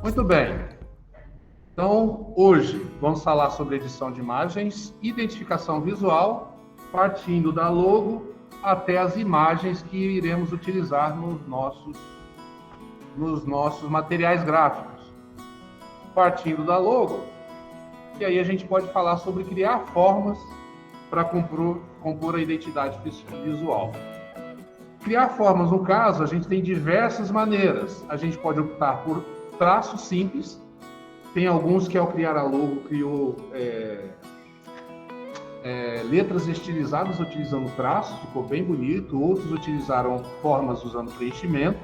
Muito bem. Então, hoje vamos falar sobre edição de imagens, identificação visual, partindo da logo até as imagens que iremos utilizar nos nossos materiais gráficos. Partindo da logo, e aí a gente pode falar sobre criar formas para compor a identidade visual. Criar formas, no caso, a gente tem diversas maneiras. A gente pode optar por traços simples. Tem alguns que, ao criar a logo, criou letras estilizadas utilizando traços, ficou bem bonito. Outros utilizaram formas usando preenchimento.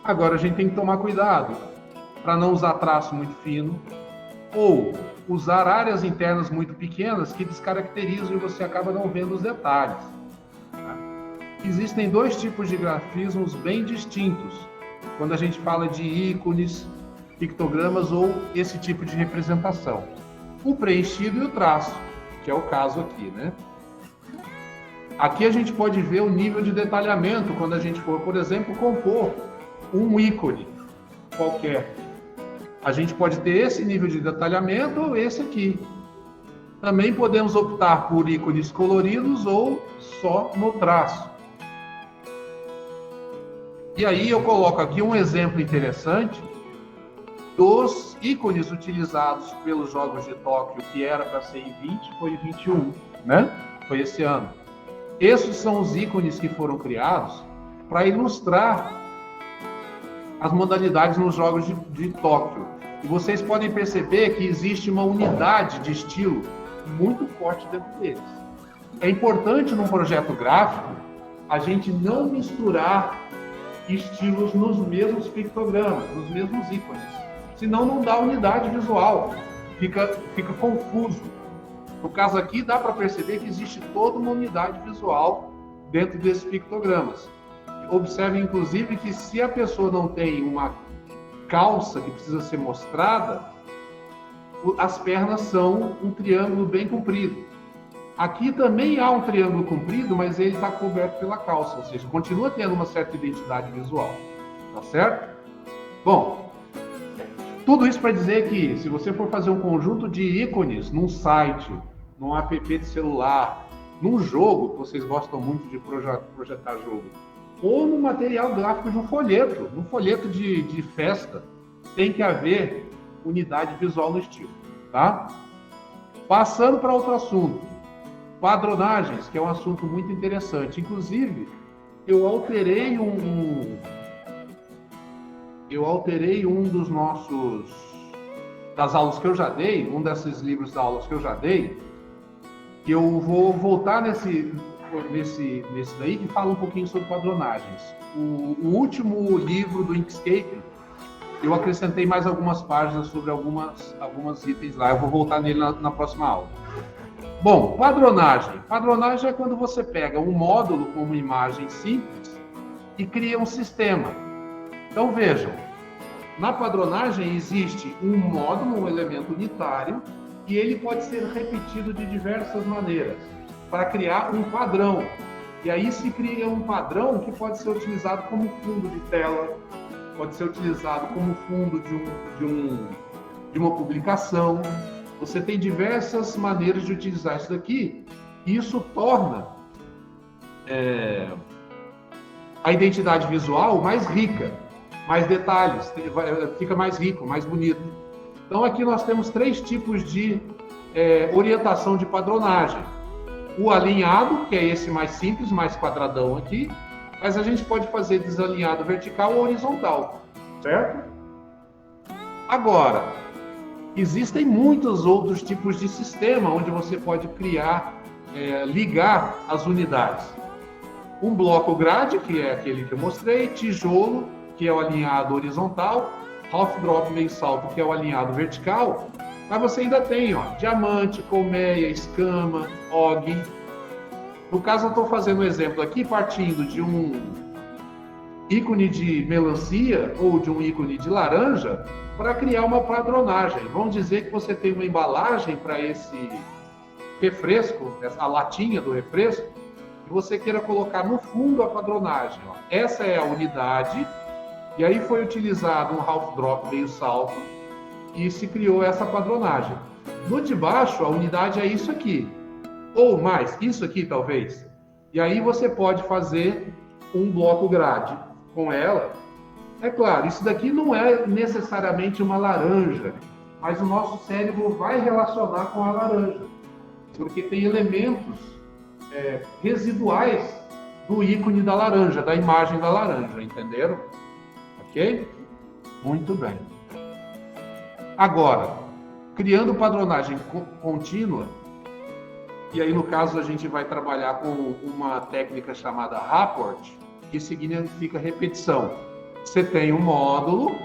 Agora a gente tem que tomar cuidado para não usar traço muito fino ou usar áreas internas muito pequenas que descaracterizam e você acaba não vendo os detalhes. Tá? Existem dois tipos de grafismos bem distintos quando a gente fala de ícones, pictogramas ou esse tipo de representação. O preenchido e o traço, que é o caso aqui, né? Aqui a gente pode ver o nível de detalhamento quando a gente for, por exemplo, compor um ícone qualquer. A gente pode ter esse nível de detalhamento ou esse aqui. Também podemos optar por ícones coloridos ou só no traço. E aí eu coloco aqui um exemplo interessante dos ícones utilizados pelos Jogos de Tóquio, que era para ser em 20, foi em 21, né? Foi esse ano. Esses são os ícones que foram criados para ilustrar as modalidades nos Jogos de Tóquio. E vocês podem perceber que existe uma unidade de estilo muito forte dentro deles. É importante num projeto gráfico a gente não misturar estilos nos mesmos pictogramas, nos mesmos ícones. Senão não dá unidade visual, fica confuso. No caso aqui dá para perceber que existe toda uma unidade visual dentro desses pictogramas. Observe, inclusive, que se a pessoa não tem uma calça que precisa ser mostrada, as pernas são um triângulo bem comprido. Aqui também há um triângulo comprido, mas ele está coberto pela calça, ou seja, continua tendo uma certa identidade visual. Tá certo? Bom, tudo isso para dizer que, se você for fazer um conjunto de ícones num site, num app de celular, num jogo, que vocês gostam muito de projetar jogo, ou no material gráfico de um folheto de festa, tem que haver unidade visual no estilo, tá? Passando para outro assunto, padronagens, que é um assunto muito interessante. Inclusive, eu alterei das aulas que eu já dei, um desses livros das aulas que eu já dei, que eu vou voltar nesse daí, que fala um pouquinho sobre padronagens. O último livro do Inkscape, eu acrescentei mais algumas páginas sobre algumas itens lá. Eu vou voltar nele na próxima aula. Bom, padronagem. Padronagem é quando você pega um módulo com uma imagem simples e cria um sistema. Então vejam, na padronagem existe um módulo, um elemento unitário, e ele pode ser repetido de diversas maneiras para criar um padrão. E aí se cria um padrão que pode ser utilizado como fundo de tela, pode ser utilizado como fundo de uma publicação. Você tem diversas maneiras de utilizar isso daqui, e isso torna a identidade visual mais rica, mais detalhes, fica mais rico, mais bonito. Então aqui nós temos 3 tipos de orientação de padronagem. O alinhado, que é esse mais simples, mais quadradão aqui, mas a gente pode fazer desalinhado vertical ou horizontal, certo? Agora, existem muitos outros tipos de sistema onde você pode criar, ligar as unidades. Um bloco grade, que é aquele que eu mostrei, tijolo, que é o alinhado horizontal, half drop meio salto, que é o alinhado vertical, mas você ainda tem, diamante, colmeia, escama, og. No caso, eu estou fazendo um exemplo aqui partindo de ícone de melancia ou de um ícone de laranja para criar uma padronagem. Vamos dizer que você tem uma embalagem para esse refresco, essa latinha do refresco, e você queira colocar no fundo a padronagem. Ó. Essa é a unidade, e aí foi utilizado um half drop meio salto e se criou essa padronagem. No de baixo, a unidade é isso aqui, ou mais, isso aqui talvez. E aí você pode fazer um bloco grade com ela. É claro, isso daqui não é necessariamente uma laranja, mas o nosso cérebro vai relacionar com a laranja, porque tem elementos residuais do ícone da laranja, da imagem da laranja, entenderam? Ok? Muito bem. Agora, criando padronagem contínua, e aí no caso a gente vai trabalhar com uma técnica chamada rapport, que significa repetição. Você tem um módulo,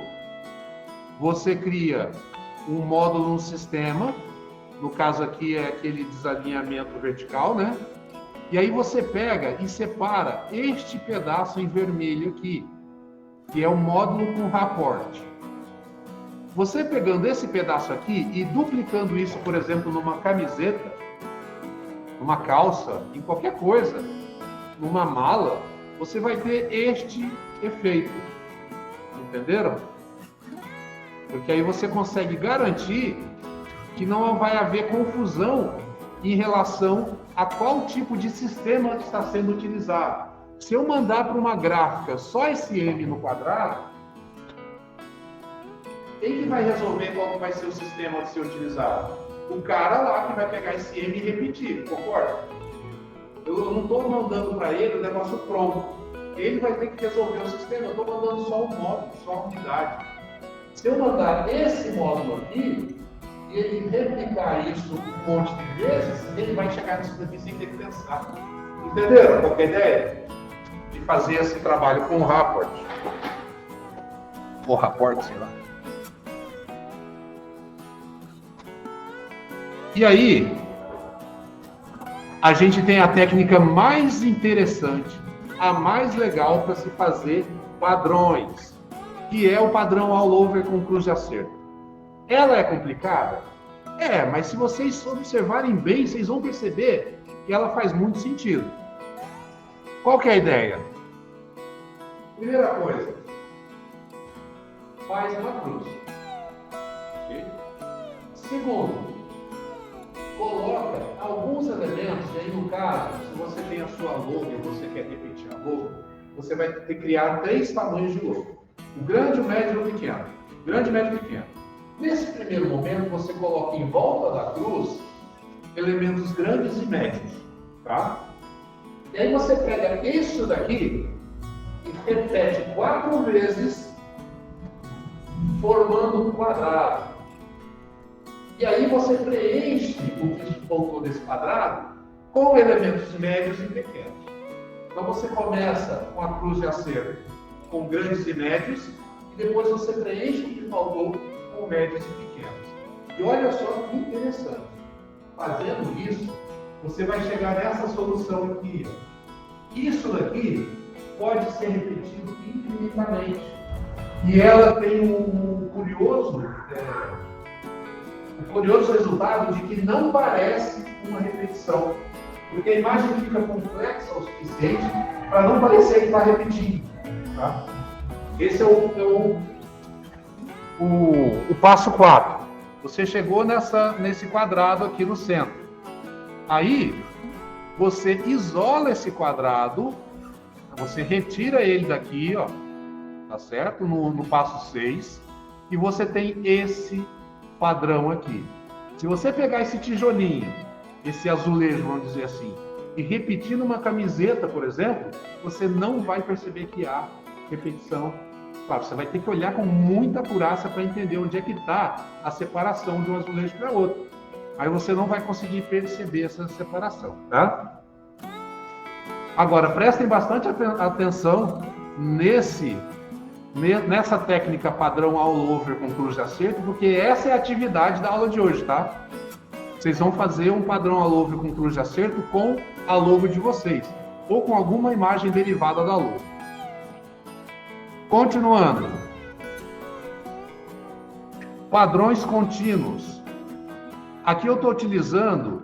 você cria um módulo no sistema, no caso aqui é aquele desalinhamento vertical, né? E aí você pega e separa este pedaço em vermelho aqui, que é o módulo com rapport. Você pegando esse pedaço aqui e duplicando isso, por exemplo, numa camiseta, numa calça, em qualquer coisa, numa mala, você vai ter este efeito. Entenderam? Porque aí você consegue garantir que não vai haver confusão em relação a qual tipo de sistema está sendo utilizado. Se eu mandar para uma gráfica só esse M no quadrado, quem que vai resolver qual vai ser o sistema a ser utilizado? O cara lá que vai pegar esse M e repetir, concorda? Eu não estou mandando para ele o negócio pronto. Ele vai ter que resolver o sistema, eu estou mandando só um módulo, só uma unidade. Se eu mandar esse módulo aqui, e ele replicar isso um monte de vezes, ele vai chegar nisso daqui sem ter que pensar. Entenderam qual é a ideia? De fazer esse trabalho com o rapport. Ou rapport, sei lá. E aí, a gente tem a técnica mais interessante, a mais legal para se fazer padrões, que é o padrão all over com cruz de acerto. Ela é complicada? É, mas se vocês observarem bem, vocês vão perceber que ela faz muito sentido. Qual que é a ideia? Primeira coisa, faz uma cruz. Okay? Segundo, coloca alguns elementos, e aí no caso, se você tem a sua logo e você quer repetir a logo, você vai ter que criar 3 tamanhos de logo. O grande, o médio e o pequeno. Grande, médio e pequeno. Nesse primeiro momento, você coloca em volta da cruz elementos grandes e médios. Tá? E aí você pega isso daqui e repete 4 vezes, formando um quadrado. E aí você preenche o que faltou desse quadrado com elementos médios e pequenos. Então você começa com a cruz de acerto com grandes e médios, e depois você preenche o que faltou com médios e pequenos. E olha só que interessante. Fazendo isso, você vai chegar nessa solução aqui. Isso daqui pode ser repetido infinitamente. E ela tem um curioso resultado de que não parece uma repetição. Porque a imagem fica complexa o suficiente para não parecer que está repetindo. Tá? Esse é o passo 4. Você chegou nesse quadrado aqui no centro. Aí, você isola esse quadrado, você retira ele daqui, ó, tá certo? No passo 6, e você tem esse padrão aqui. Se você pegar esse tijolinho, esse azulejo, vamos dizer assim, e repetir numa camiseta, por exemplo, você não vai perceber que há repetição. Claro, você vai ter que olhar com muita acurácia para entender onde é que está a separação de um azulejo para outro. Aí você não vai conseguir perceber essa separação, tá? Agora, prestem bastante atenção nessa técnica padrão all over com cruz de acerto, porque essa é a atividade da aula de hoje, tá? Vocês vão fazer um padrão all over com cruz de acerto com a logo de vocês, ou com alguma imagem derivada da logo. Continuando. Padrões contínuos. Aqui eu estou utilizando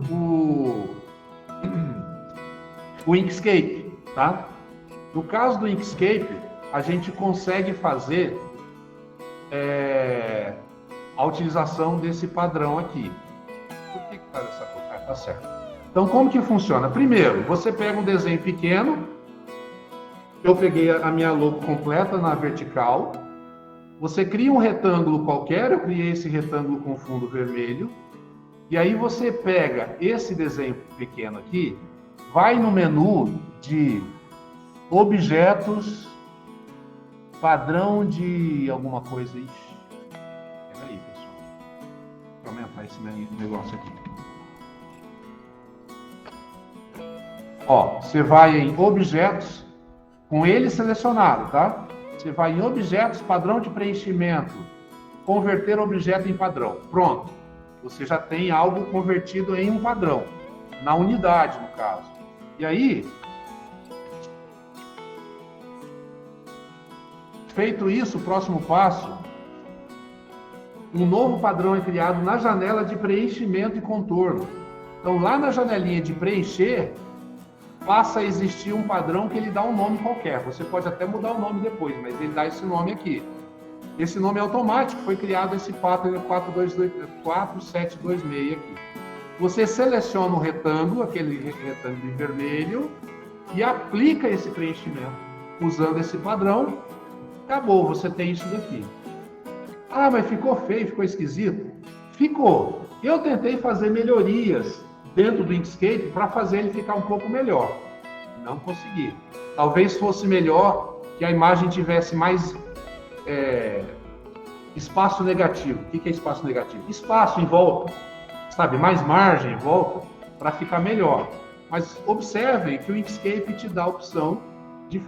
o Inkscape, tá? No caso do Inkscape, a gente consegue fazer a utilização desse padrão aqui. Por que está dessa cor? Tá certo. Então, como que funciona? Primeiro, você pega um desenho pequeno. Eu peguei a minha logo completa na vertical. Você cria um retângulo qualquer. Eu criei esse retângulo com fundo vermelho. E aí você pega esse desenho pequeno aqui, vai no menu de objetos, padrão de alguma coisa. Ixi, peraí, pessoal. Vou aumentar esse negócio aqui. Ó, você vai em objetos, com ele selecionado, tá? Você vai em objetos, padrão de preenchimento, converter objeto em padrão. Pronto. Você já tem algo convertido em um padrão, na unidade, no caso. E aí, feito isso, o próximo passo, um novo padrão é criado na janela de preenchimento e contorno. Então, lá na janelinha de preencher, passa a existir um padrão que ele dá um nome qualquer. Você pode até mudar o nome depois, mas ele dá esse nome aqui. Esse nome é automático, foi criado esse pattern 4726 aqui. Você seleciona o retângulo, aquele retângulo em vermelho, e aplica esse preenchimento. Usando esse padrão, acabou, você tem isso daqui. Ah, mas ficou feio, ficou esquisito? Ficou. Eu tentei fazer melhorias dentro do Inkscape para fazer ele ficar um pouco melhor. Não consegui. Talvez fosse melhor que a imagem tivesse mais espaço negativo. O que é espaço negativo? Espaço em volta, sabe? Mais margem em volta para ficar melhor. Mas observem que o Inkscape te dá a opção de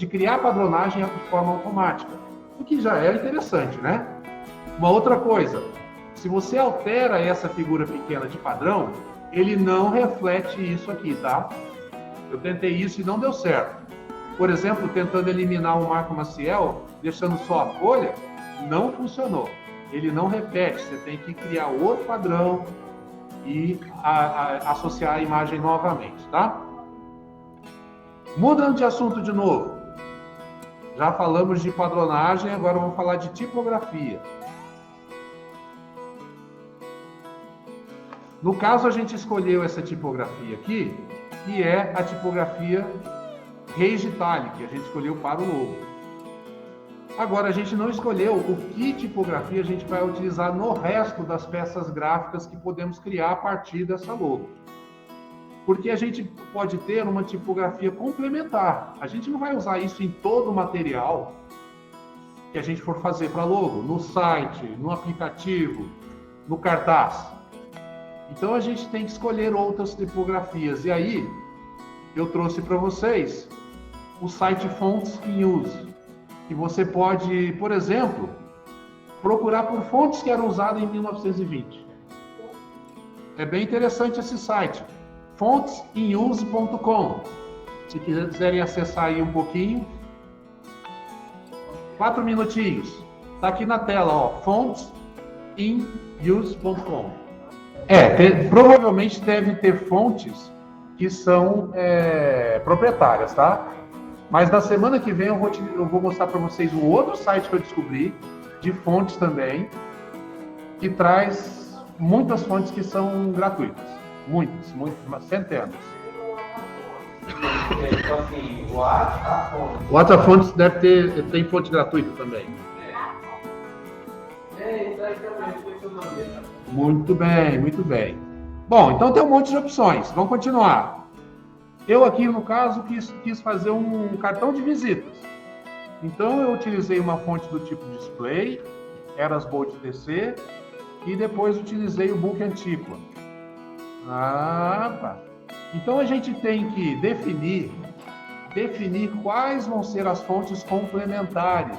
criar padronagem de forma automática, o que já é interessante, né? Uma outra coisa, se você altera essa figura pequena de padrão, ele não reflete isso aqui, tá? Eu tentei isso e não deu certo. Por exemplo, tentando eliminar o Marco Maciel, deixando só a folha, não funcionou. Ele não repete, você tem que criar outro padrão e associar a imagem novamente, tá? Mudando de assunto de novo. Já falamos de padronagem, agora vamos falar de tipografia. No caso, a gente escolheu essa tipografia aqui, que é a tipografia Reis Italic, que a gente escolheu para o logo. Agora, a gente não escolheu o que tipografia a gente vai utilizar no resto das peças gráficas que podemos criar a partir dessa logo. Porque a gente pode ter uma tipografia complementar. A gente não vai usar isso em todo o material que a gente for fazer para logo, no site, no aplicativo, no cartaz. Então a gente tem que escolher outras tipografias. E aí, eu trouxe para vocês o site Fonts in Use, que você pode, por exemplo, procurar por fontes que eram usadas em 1920. É bem interessante esse site, fontesinuse.com. Se quiserem acessar aí um pouquinho, 4 minutinhos. Está aqui na tela, ó, fontesinuse.com. Provavelmente deve ter fontes que são proprietárias, tá? Mas na semana que vem eu vou mostrar para vocês um outro site que eu descobri, de fontes também, que traz muitas fontes que são gratuitas. Muitas, centenas. O WhatsApp tem fonte gratuita também. Muito bem, muito bem. Bom, então tem um monte de opções. Vamos continuar. Eu aqui, no caso, quis fazer um cartão de visitas. Então eu utilizei uma fonte do tipo Display, Eras Bold TC, e depois utilizei o Book Antiqua. Então a gente tem que definir quais vão ser as fontes complementares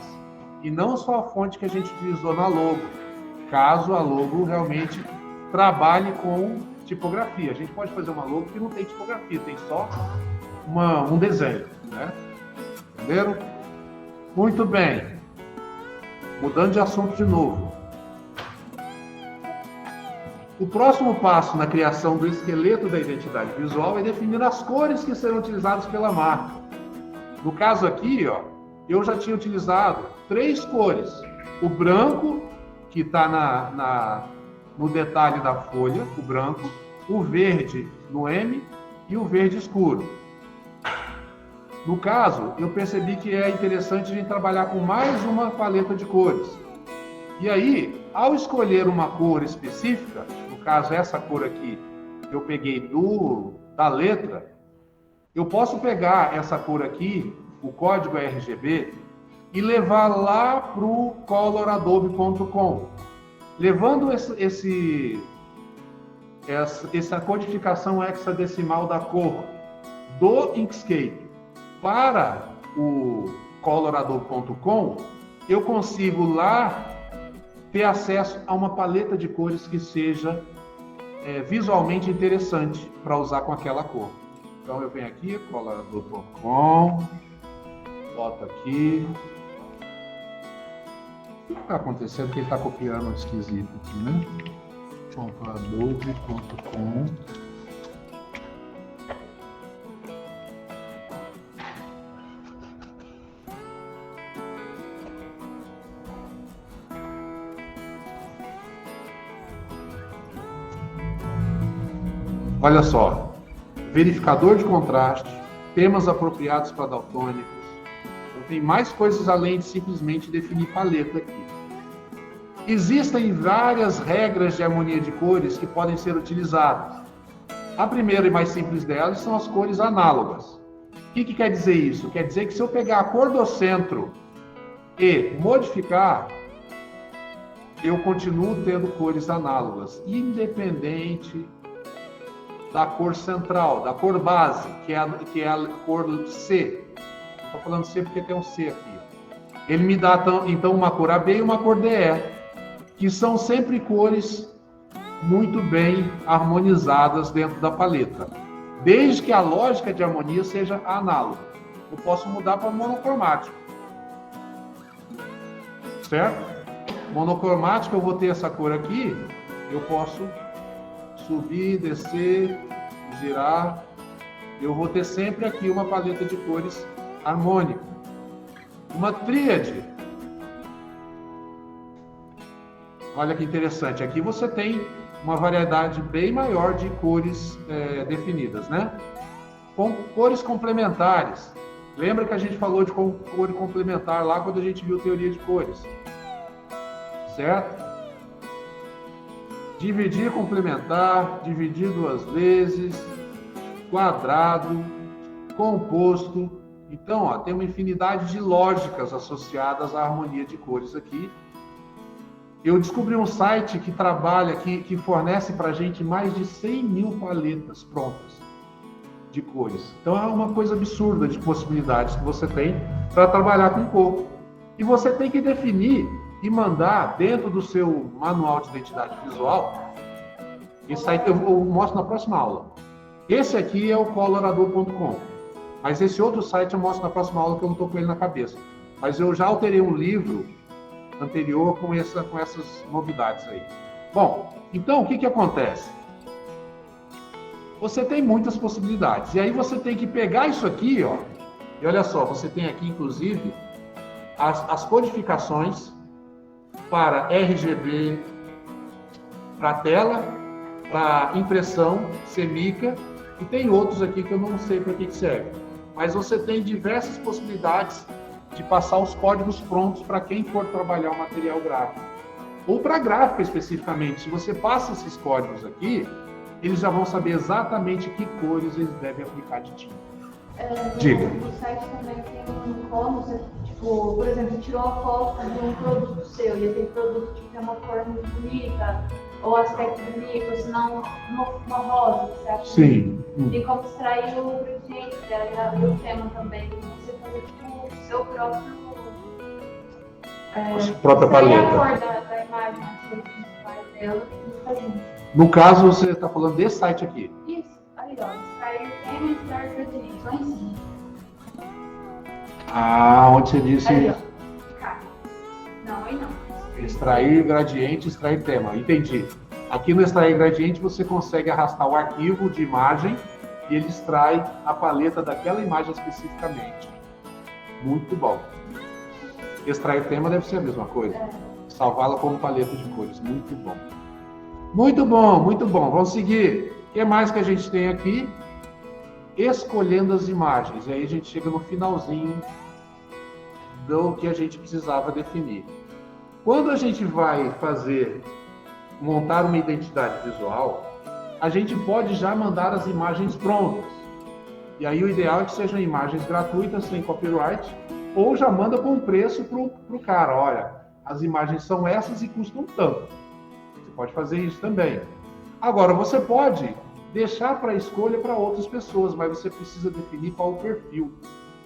e não só a fonte que a gente utilizou na logo, caso a logo realmente trabalhe com tipografia. A gente pode fazer uma logo que não tem tipografia, tem só um desenho, né? Entenderam? Muito bem. Mudando de assunto de novo. O próximo passo na criação do esqueleto da identidade visual é definir as cores que serão utilizadas pela marca. No caso aqui, ó, eu já tinha utilizado 3 cores. O branco, que está no detalhe da folha, o branco, o verde no M e o verde escuro. No caso, eu percebi que é interessante a gente trabalhar com mais uma paleta de cores. E aí, ao escolher uma cor específica, no caso essa cor aqui, eu peguei da letra, eu posso pegar essa cor aqui, o código RGB, e levar lá para o coloradobe.com. Levando essa codificação hexadecimal da cor do Inkscape para o coloradobe.com, eu consigo lá ter acesso a uma paleta de cores que seja visualmente interessante para usar com aquela cor. Então eu venho aqui, coloradobe.com, boto aqui. O que está acontecendo? Que ele está copiando um esquisito aqui, né? Coloradobe.com. Olha só, verificador de contraste, temas apropriados para daltônicos. Então, tem mais coisas além de simplesmente definir paleta aqui. Existem várias regras de harmonia de cores que podem ser utilizadas. A primeira e mais simples delas são as cores análogas. O que quer dizer isso? Quer dizer que se eu pegar a cor do centro e modificar, eu continuo tendo cores análogas, independente da cor central, da cor base, que é a cor C. Estou falando C porque tem um C aqui. Ele me dá, então, uma cor AB e uma cor DE, que são sempre cores muito bem harmonizadas dentro da paleta, desde que a lógica de harmonia seja análoga. Eu posso mudar para monocromático, certo? Monocromático, eu vou ter essa cor aqui, eu posso subir, descer, girar. Eu vou ter sempre aqui uma paleta de cores harmônica. Uma tríade. Olha que interessante. Aqui você tem uma variedade bem maior de cores definidas, né? Com cores complementares. Lembra que a gente falou de cor complementar lá quando a gente viu teoria de cores? Certo? Dividir complementar, dividir 2 vezes, quadrado, composto. Então, ó, tem uma infinidade de lógicas associadas à harmonia de cores aqui. Eu descobri um site que trabalha, que fornece para a gente mais de 100.000 paletas prontas de cores. Então, é uma coisa absurda de possibilidades que você tem para trabalhar com cor. E você tem que definir e mandar dentro do seu manual de identidade visual. Esse aí eu mostro na próxima aula. Esse aqui é o coloradobe.com, mas esse outro site eu mostro na próxima aula, que eu não estou com ele na cabeça. Mas eu já alterei um livro anterior com essas novidades aí. Bom, então o que acontece? Você tem muitas possibilidades, e aí você tem que pegar isso aqui, ó, e olha só, você tem aqui inclusive as codificações para RGB, para tela, para impressão, semica, e tem outros aqui que eu não sei para que serve. Mas você tem diversas possibilidades de passar os códigos prontos para quem for trabalhar o material gráfico. Ou para gráfica especificamente. Se você passa esses códigos aqui, eles já vão saber exatamente que cores eles devem aplicar de tinta. Diga. No site também tem como você, tipo, por exemplo, você tirou uma foto de um produto seu e aquele produto tipo, tem uma cor muito bonita, ou aspecto bonito, ou senão uma rosa, que você acha? Sim. Tem como extrair o gradiente dela e o tema também. Você fazer tipo, o seu próprio. Própria paleta. A cor da imagem, as cores principais dela e fazer. No caso, você está falando desse site aqui. Isso, aí ó, extrair o tema e extrair o gradiente, lá em cima. Ah, onde você disse Ali, ó. Cá. Não, aí não. extrair gradiente, extrair tema. Entendi. Aqui no extrair gradiente você consegue arrastar o arquivo de imagem e ele extrai a paleta daquela imagem especificamente. Muito bom. Extrair tema deve ser a mesma coisa. Salvá-la como paleta de cores. Muito bom. Muito bom, muito bom. Vamos seguir. O que mais que a gente tem aqui? Escolhendo as imagens. E aí a gente chega no finalzinho do que a gente precisava definir. Quando a gente vai montar uma identidade visual, a gente pode já mandar as imagens prontas. E aí o ideal é que sejam imagens gratuitas, sem copyright, ou já manda com preço para o cara. Olha, as imagens são essas e custam tanto. Você pode fazer isso também. Agora, você pode deixar para escolha para outras pessoas, mas você precisa definir qual o perfil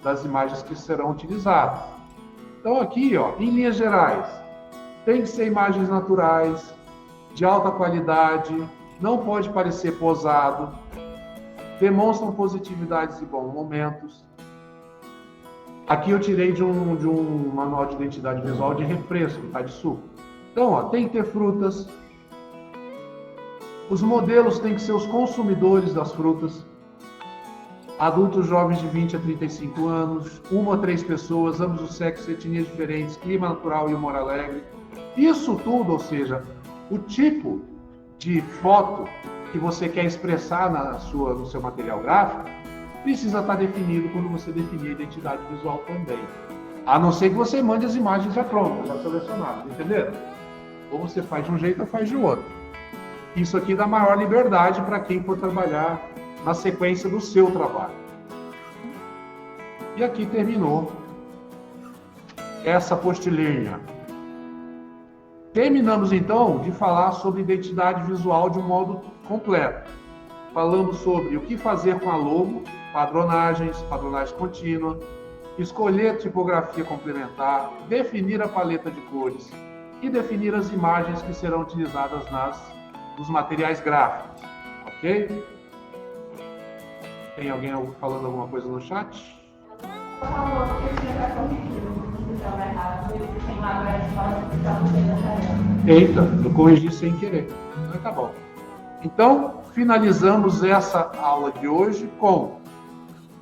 das imagens que serão utilizadas. Então aqui, ó, em linhas gerais, tem que ser imagens naturais, de alta qualidade, não pode parecer posado, demonstram positividades e bons momentos. Aqui eu tirei de um manual de identidade visual de refresco, tá, de suco. Então, ó, tem que ter frutas. Os modelos têm que ser os consumidores das frutas. Adultos jovens de 20 a 35 anos, 1 a 3 pessoas, ambos os sexos, etnias diferentes, clima natural e humor alegre. Isso tudo, ou seja, o tipo de foto que você quer expressar no seu material gráfico, precisa estar definido quando você definir a identidade visual também. A não ser que você mande as imagens já prontas, já selecionadas, entenderam? Ou você faz de um jeito ou faz de outro. Isso aqui dá maior liberdade para quem for trabalhar na sequência do seu trabalho. E aqui terminou essa apostilinha. Terminamos então de falar sobre identidade visual de um modo completo. Falamos sobre o que fazer com a logo, padronagem contínua, escolher tipografia complementar, definir a paleta de cores e definir as imagens que serão utilizadas nos materiais gráficos. Ok? Tem alguém falando alguma coisa no chat? Eita, eu corrigi sem querer. Então tá bom. Então, finalizamos essa aula de hoje com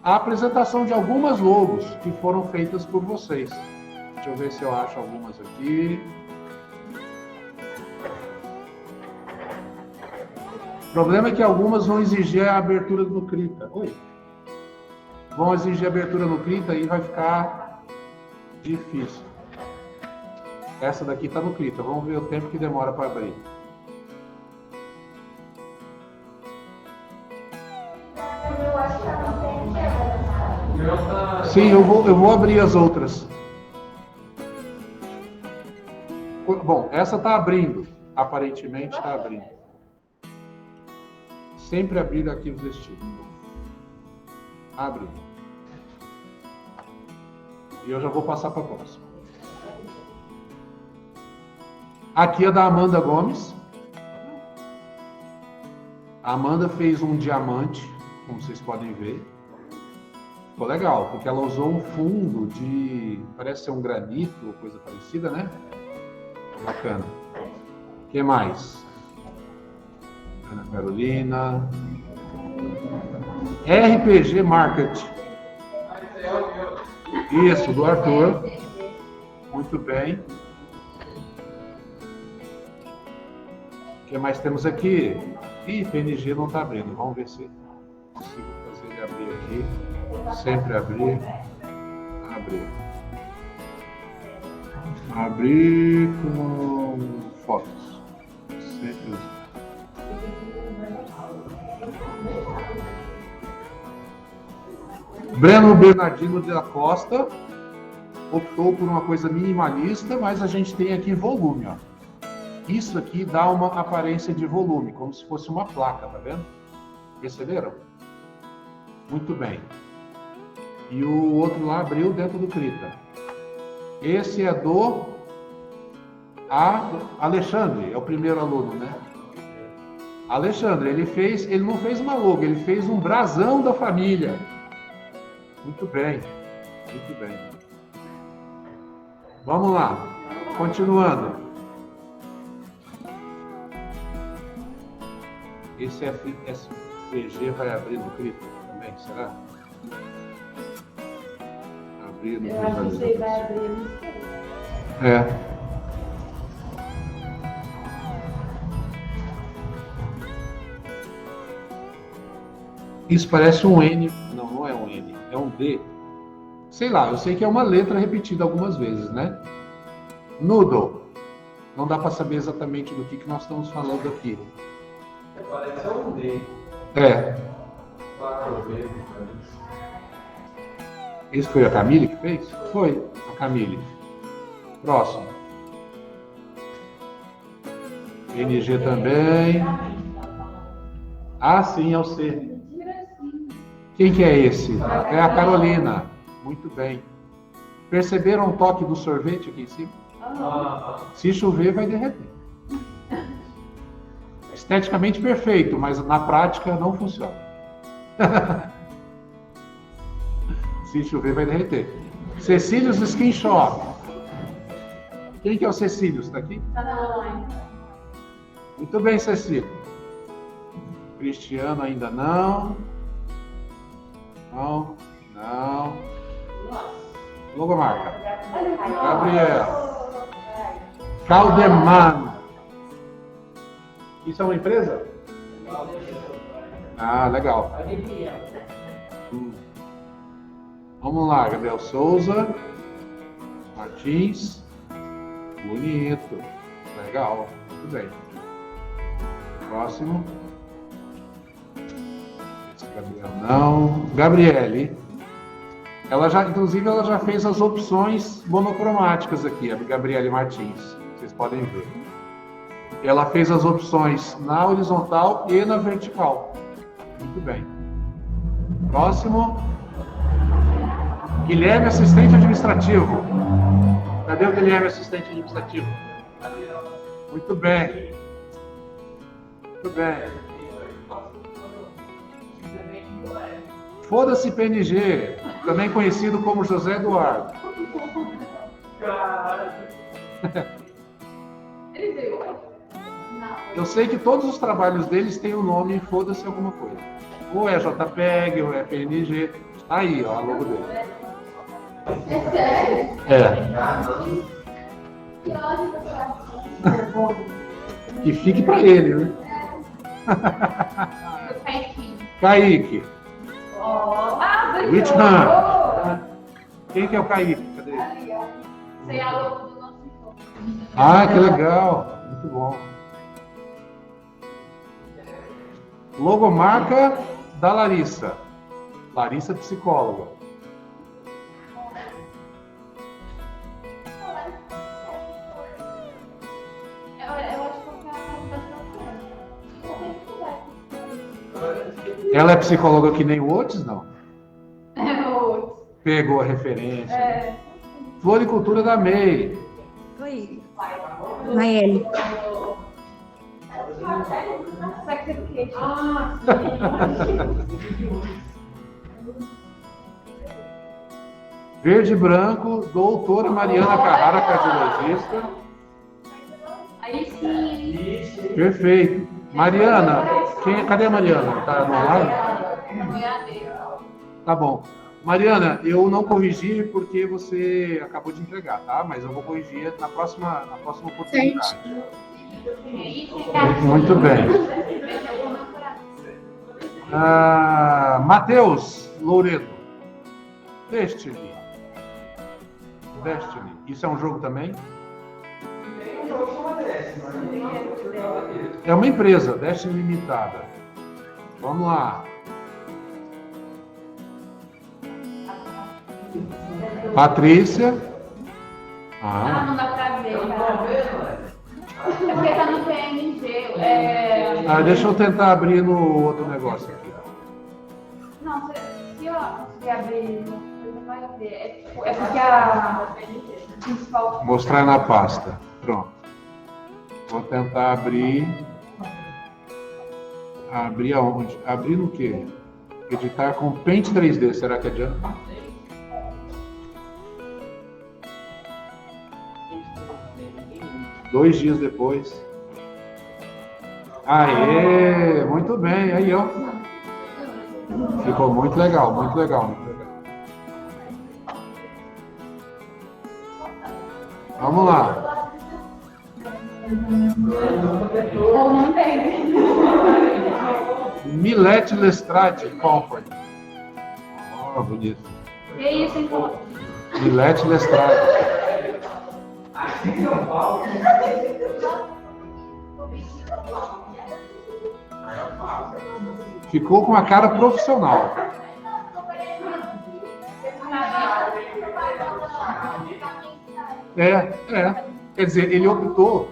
a apresentação de algumas logos que foram feitas por vocês. Deixa eu ver se eu acho algumas aqui. O problema é que algumas vão exigir a abertura no Krita. Oi. Vão exigir a abertura no Krita e vai ficar difícil. Essa daqui está no Krita. Vamos ver o tempo que demora para abrir. Sim, eu vou abrir as outras. Bom, essa está abrindo. Aparentemente está abrindo. Sempre abrir arquivos desse tipo. Abre. E eu já vou passar para a próxima. Aqui é da Amanda Gomes. A Amanda fez um diamante, como vocês podem ver. Ficou legal, porque ela usou um fundo de... parece ser um granito ou coisa parecida, né? Bacana. O que mais? Ana Carolina. RPG Market. Isso, do Arthur. Muito bem. O que mais temos aqui? Ih, PNG não está abrindo. Vamos ver se consigo fazer ele abrir aqui. Sempre abrir. Abrir. Abrir com fotos. Sempre. Breno Bernardino da Costa optou por uma coisa minimalista, mas a gente tem aqui volume, ó. Isso aqui dá uma aparência de volume, como se fosse uma placa, tá vendo? Perceberam? Muito bem. E o outro lá abriu dentro do Krita. Esse é do Alexandre, é o primeiro aluno, né? Alexandre, ele não fez uma logo, ele fez um brasão da família. Muito bem. Muito bem. Vamos lá. Continuando. Esse SVG vai abrir no cripto também, será? Abrir no Eu acho que você vai abrir no É. Isso parece um N. Não, não é um N. É um D. Sei lá, eu sei que é uma letra repetida algumas vezes, né? Noodle. Não dá para saber exatamente do que nós estamos falando aqui. Parece um D. É. 4 vezes. Esse foi a Camille que fez? Foi, a Camille. Próximo. NG também. Ah, sim, é o C. Quem que é esse? É a Carolina. Muito bem. Perceberam o toque do sorvete aqui em cima? Se chover, vai derreter. Esteticamente perfeito, mas na prática não funciona. Se chover, vai derreter. Cecílios Skin Shop. Quem que é o Cecílios? Está aqui? Tá na online. Muito bem, Cecílio. Cristiano ainda não. Não. Não. Logomarca. Gabriel. Caldeman. Isso é uma empresa? Ah, legal. Vamos lá, Gabriel Souza. Martins. Bonito. Legal. Muito bem. Próximo. Esse Gabriel não. Gabriele. Inclusive, ela já fez as opções monocromáticas aqui, a Gabriele Martins. Vocês podem ver. Ela fez as opções na horizontal e na vertical. Muito bem. Próximo. Guilherme, assistente administrativo. Cadê o Guilherme, assistente administrativo? Muito bem. Muito bem. Foda-se PNG, também conhecido como José Eduardo. Ele veio hoje? Não. Eu sei que todos os trabalhos deles têm o nome Foda-se alguma coisa. Ou é JPEG, ou é PNG. Aí, ó, a logo dele. É sério? É. Que ótimo. Que fique pra ele, né? Do Peitinho. Kaique. Obrigado. Whitman. Quem que é o Kaique? Cadê ele? Ali, ó. Sei a logo do nosso encontro. Ah, que legal. Muito bom. Logomarca da Larissa. Larissa, psicóloga. Eu acho que eu quero Ela é psicóloga que nem o Otis, não? o Pegou a referência. Floricultura da MEI. Oi. Maeli. Sex Education. Verde e branco, doutora Mariana Carrara, cardiologista. Aí sim. Perfeito. Mariana, cadê a Mariana? Tá no online? Tá bom. Mariana, eu não corrigi porque você acabou de entregar, tá? Mas eu vou corrigir na próxima oportunidade. Muito bem. Matheus Louredo. Destiny. Isso é um jogo também? É uma empresa, Destiny Limitada. Vamos lá. Patrícia. Não dá pra ver. É porque tá no PNG. Deixa eu tentar abrir no outro negócio aqui. Não, se eu conseguir abrir, você vai ver. É porque a principal. Mostrar na pasta. Pronto. Vou tentar abrir. Abrir aonde? Abrir no quê? Editar com Paint 3D. Será que adianta? 2 dias depois. Aê, muito bem, aí ó. Ficou muito legal, muito legal, muito legal. Vamos lá. Ou não tem. Millet Lestrade Company. Oh, bonito. E é isso, então? Millet Lestrade. Ficou com a cara profissional. Quer dizer, ele optou.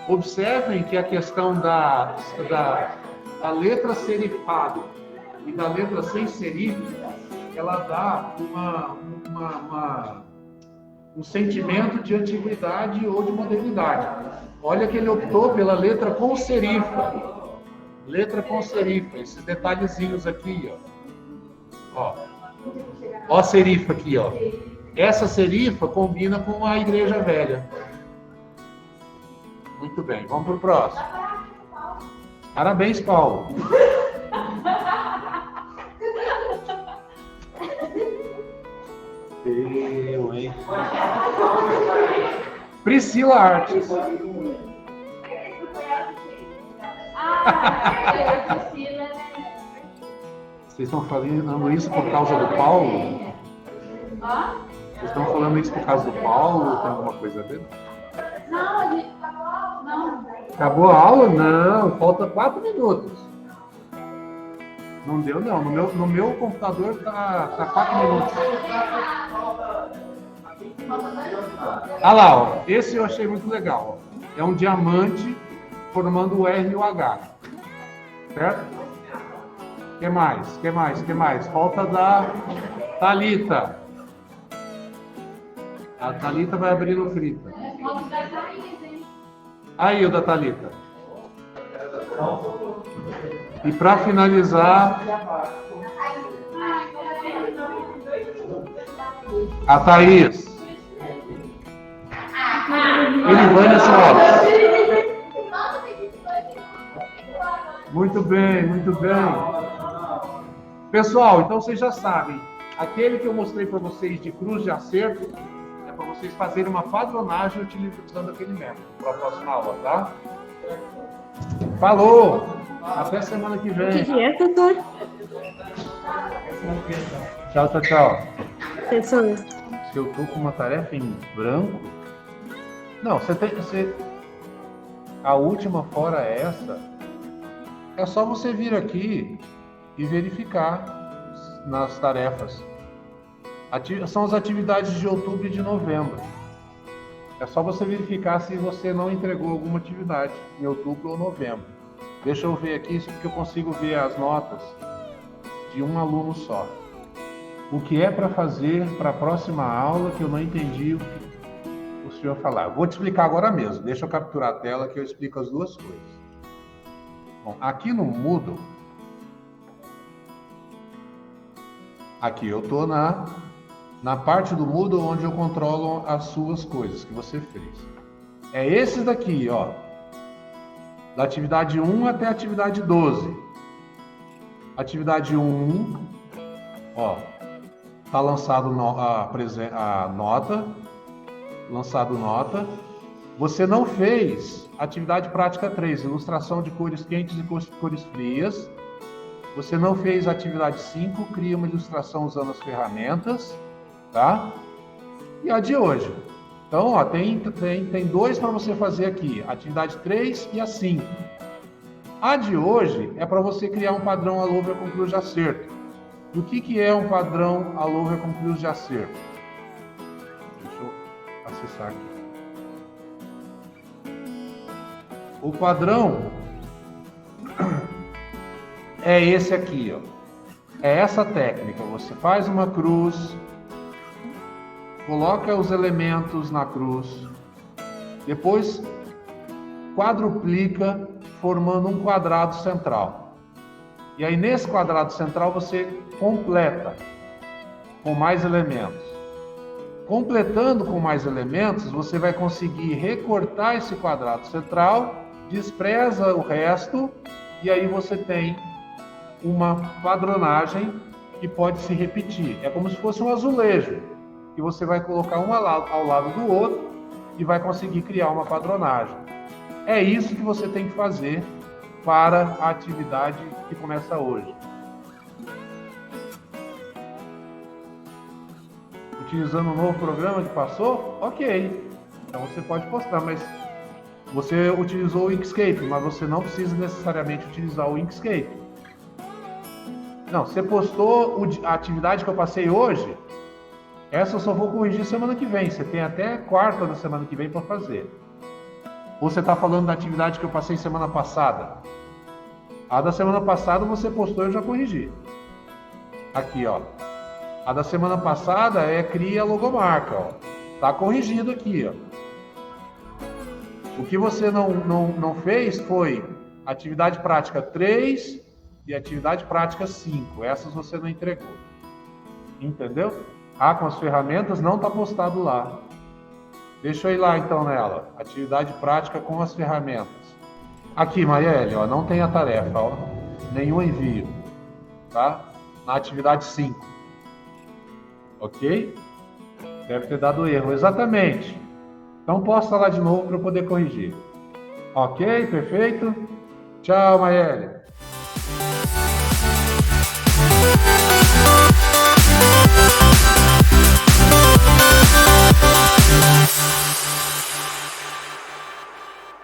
Observem que a questão da letra serifada e da letra sem serif, ela dá um sentimento de antiguidade ou de modernidade. Olha que ele optou pela letra com serifa. Letra com serifa, esses detalhezinhos aqui, ó. Ó a serifa aqui, ó. Essa serifa combina com a Igreja Velha. Muito bem, vamos para o próximo. Parabéns, Paulo. Eu, hein? Priscila Artes. Priscila, né? Vocês estão falando isso por causa do Paulo? Ó. Vocês estão falando isso por causa do Paulo? Tem alguma coisa a ver? Não, a gente não. Acabou a aula? Não, falta 4 minutos. Não deu, não. No meu computador tá 4 minutos. Ah lá, ó. Esse eu achei muito legal. Ó. É um diamante formando o R e o H. Certo? Que mais? Falta da Thalita. A Thalita vai abrir no frita. Aí o da Thalita. E para finalizar, a Thaís. Elivânia Soares. Muito bem, muito bem. Pessoal, então vocês já sabem. Aquele que eu mostrei para vocês de cruz de acerto é para vocês fazerem uma padronagem utilizando aquele método para a próxima aula, tá? Falou! Até semana que vem. Que dia é, doutor? Tchau, tchau, tchau. Professor. Se eu tô com uma tarefa em branco... Não, a última fora essa, é só você vir aqui e verificar nas tarefas. São as atividades de outubro e de novembro. É só você verificar se você não entregou alguma atividade em outubro ou novembro. Deixa eu ver aqui, porque eu consigo ver as notas de um aluno só. O que é para fazer para a próxima aula que eu não entendi o que o senhor falar. Vou te explicar agora mesmo. Deixa eu capturar a tela que eu explico as duas coisas. Bom, aqui no Moodle, aqui eu estou na parte do Moodle onde eu controlo as suas coisas que você fez. É esses daqui, ó. Da atividade 1 até a atividade 12. Atividade 1, ó. Tá lançado a nota. Lançado nota. Você não fez atividade prática 3, ilustração de cores quentes e cores frias. Você não fez atividade 5, cria uma ilustração usando as ferramentas, tá? E a de hoje. Então, ó, tem 2 para você fazer aqui, atividade 3 e a 5. A de hoje é para você criar um padrão all-over com cruz de acerto. E o que é um padrão all-over com cruz de acerto? Deixa eu acessar aqui. O padrão é esse aqui, ó. É essa técnica. Você faz uma cruz, coloca os elementos na cruz, depois quadruplica, formando um quadrado central. E aí nesse quadrado central você completa com mais elementos. Completando com mais elementos, você vai conseguir recortar esse quadrado central, despreza o resto, e aí você tem uma padronagem que pode se repetir. É como se fosse um azulejo, que você vai colocar um ao lado do outro e vai conseguir criar uma padronagem. É isso que você tem que fazer para a atividade que começa hoje. Utilizando o novo programa que passou? Ok. Então você pode postar, mas você utilizou o Inkscape, mas você não precisa necessariamente utilizar o Inkscape. Não, você postou a atividade que eu passei hoje, essa eu só vou corrigir semana que vem. Você tem até quarta da semana que vem para fazer. Ou você está falando da atividade que eu passei semana passada? A da semana passada você postou e eu já corrigi. Aqui, ó. A da semana passada é cria logomarca, ó. Tá corrigido aqui, ó. O que você não fez foi atividade prática 3 e atividade prática 5. Essas você não entregou. Entendeu? Ah, com as ferramentas não tá postado lá. Deixa eu ir lá então nela. Atividade prática com as ferramentas. Aqui, Marielle, ó, não tem a tarefa, ó. Nenhum envio. Tá? Na atividade 5. Ok? Deve ter dado erro. Exatamente. Então posta lá de novo para eu poder corrigir. Ok? Perfeito? Tchau, Marielle.